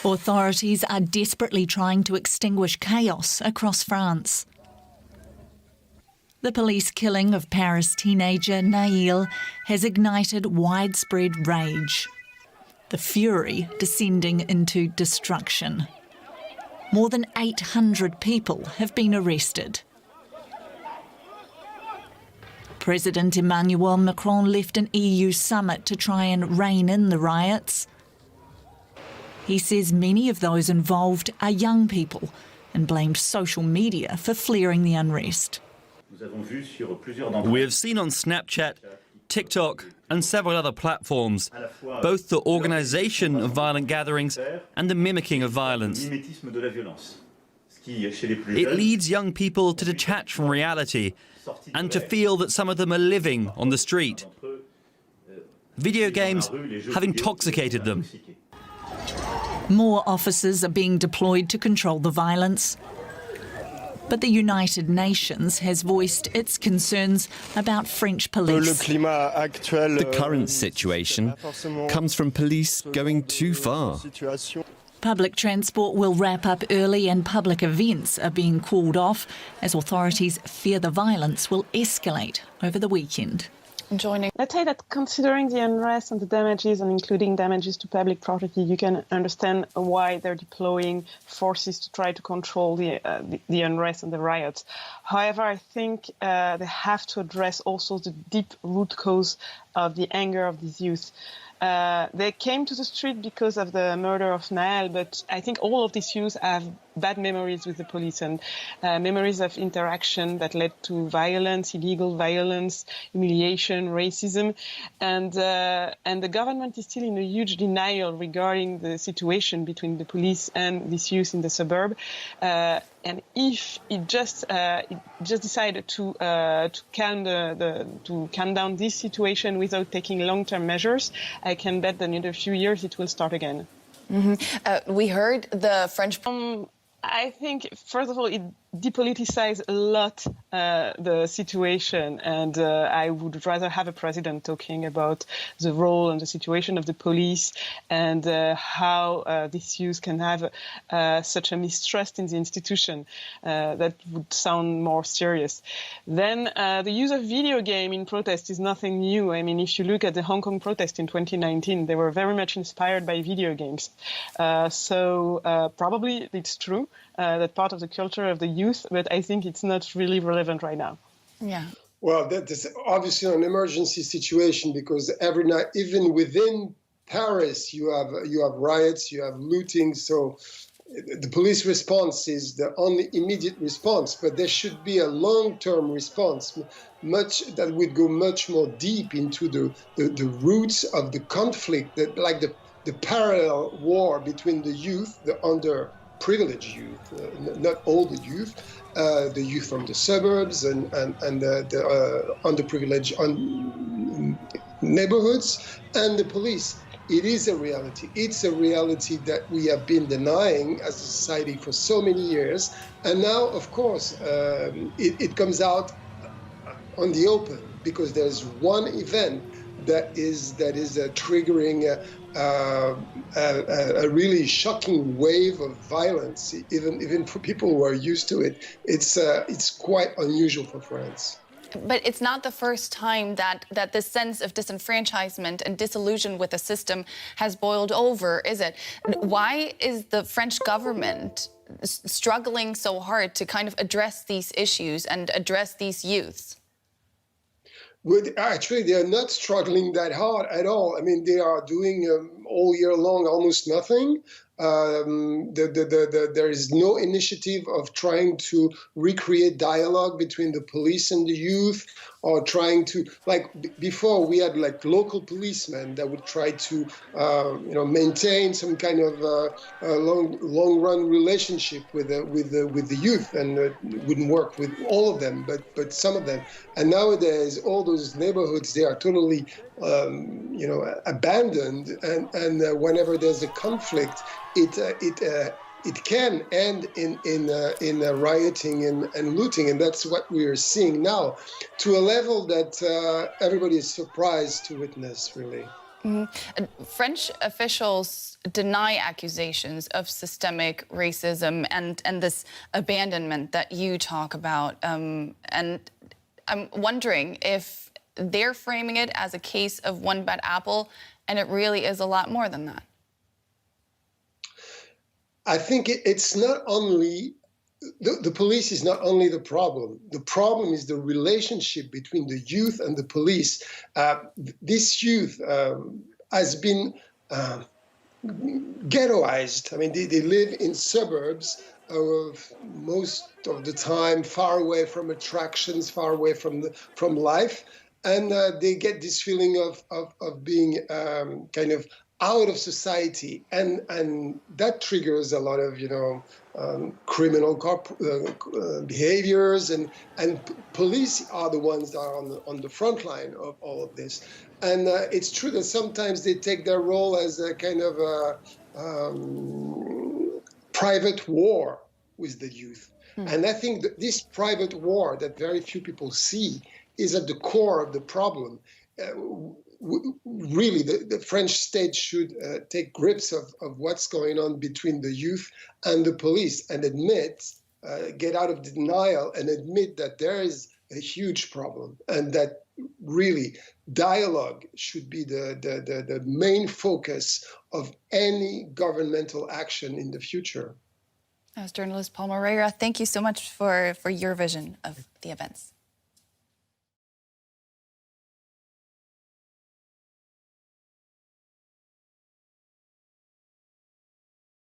Authorities are desperately trying to extinguish chaos across France. The police killing of Paris teenager Naïl has ignited widespread rage, the fury descending into destruction. More than 800 people have been arrested. President Emmanuel Macron left an EU summit to try and rein in the riots. He says many of those involved are young people and blamed social media for flaring the unrest. We have seen on Snapchat, TikTok and several other platforms both the organisation of violent gatherings and the mimicking of violence. It leads young people to detach from reality and to feel that some of them are living on the street. Video games have intoxicated them. More officers are being deployed to control the violence. But the United Nations has voiced its concerns about French police. The current situation comes from police going too far. Public transport will wrap up early and public events are being called off as authorities fear the violence will escalate over the weekend. Let's say that considering the unrest and the damages, and including damages to public property, you can understand why they're deploying forces to try to control the unrest and the riots. However, I think they have to address also the deep root cause of the anger of these youth. They came to the street because of the murder of Naël, but I think all of these youth have bad memories with the police and memories of interaction that led to violence, illegal violence, humiliation, racism, and the government is still in a huge denial regarding the situation between the police and these youth in the suburb. And if it just decided to calm down this situation without taking long-term measures, I can bet that in a few years it will start again. Mm-hmm. We heard the French. I think, first of all, it depoliticized a lot the situation, and I would rather have a president talking about the role and the situation of the police and how these youth can have such a mistrust in the institution. That would sound more serious. Then the use of video game in protest is nothing new. I mean, if you look at the Hong Kong protest in 2019, they were very much inspired by video games. So probably it's true that part of the culture of the youth, but I think it's not really relevant right now. Yeah. Well, that is obviously an emergency situation because every night, even within Paris, you have riots, you have looting. So the police response is the only immediate response, but there should be a long-term response, that would go much more deep into the roots of the conflict, like the parallel war between the youth, the underprivileged youth, not all the youth from the suburbs and the underprivileged neighborhoods, and the police. It is a reality. It's a reality that we have been denying as a society for so many years. And now, of course, it comes out on the open because there's one event that is triggering a really shocking wave of violence, even for people who are used to it. It's quite unusual for France. But it's not the first time that this sense of disenfranchisement and disillusion with the system has boiled over, is it? Why is the French government struggling so hard to kind of address these issues and address these youths? Well, actually, they are not struggling that hard at all. I mean, they are doing all year long almost nothing. There is no initiative of trying to recreate dialogue between the police and the youth, or trying to, like before we had like local policemen that would try to maintain some kind of long run relationship with the youth, and it wouldn't work with all of them, but some of them. And nowadays all those neighborhoods, they are totally abandoned, and whenever there's a conflict, it can end in rioting and looting, and that's what we are seeing now, to a level that everybody is surprised to witness, really. French officials deny accusations of systemic racism and this abandonment that you talk about. And I'm wondering if they're framing it as a case of one bad apple, and it really is a lot more than that. I think it's not only the police is not only the problem. The problem is the relationship between the youth and the police. This youth has been ghettoized. I mean, they live in suburbs of most of the time, far away from attractions, far away from life, and they get this feeling of being kind of out of society, and that triggers a lot of criminal behaviors, and police are the ones that are on the front line of all of this. And it's true that sometimes they take their role as a kind of a private war with the youth. And I think that this private war that very few people see is at the core of the problem. Really, the French state should take grips of what's going on between the youth and the police and get out of denial and admit that there is a huge problem, and that really dialogue should be the main focus of any governmental action in the future. As journalist Paul Moreira, thank you so much for your vision of the events.